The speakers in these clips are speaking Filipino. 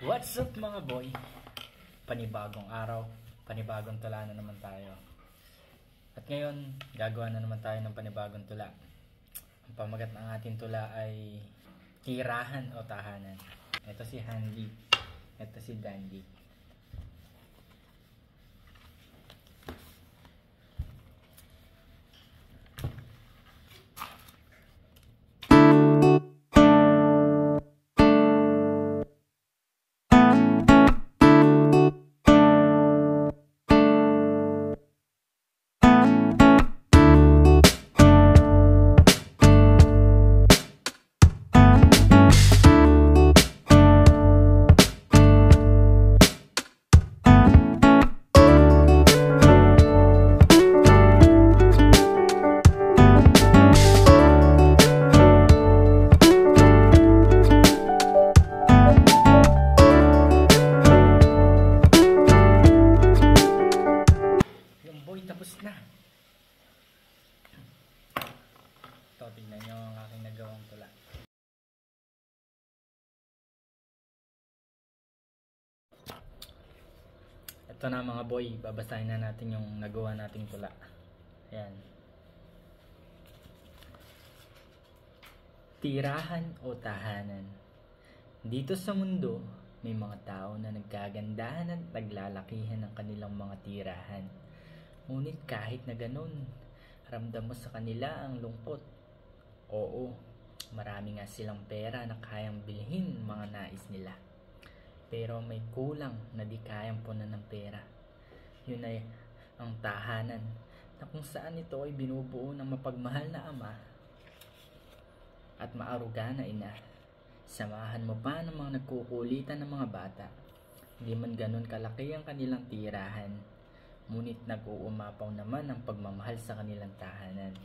What's up mga boy? Panibagong araw, panibagong tula na naman tayo. At ngayon, gagawa na naman tayo ng panibagong tula. Ang pamagat ng ating tula ay tirahan o tahanan. Ito si Handy, ito si Dandy. Tapos na. Ito, tingnan nyo ang aking nagawang tula. Ito na mga boy, babasahin na natin yung nagawa nating tula. Ayan. Tirahan o tahanan. Dito sa mundo, may mga tao na nagkagandahan at naglalakihan ng kanilang mga tirahan. Ngunit kahit na ganun, ramdam mo sa kanila ang lungkot. Oo, marami nga silang pera na kayang bilhin mga nais nila. Pero may kulang na di kayang punan ng pera. Yun ay ang tahanan na kung saan ito ay binubuo ng mapagmahal na ama at maaruga na ina. Samahan mo pa ng mga nagkukulitan ng mga bata. Hindi man ganun kalaki ang kanilang tirahan. Ngunit nag-uumapaw naman ang pagmamahal sa kanilang tahanan.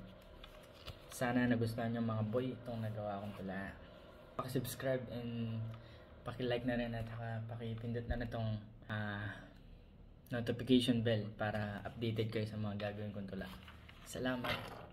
Sana nagustuhan nyo mga boy itong nagawa kong tula. Paki-subscribe and paki-like na rin at paki-pindot na itong notification bell para updated kayo sa mga gagawin kong tula. Salamat!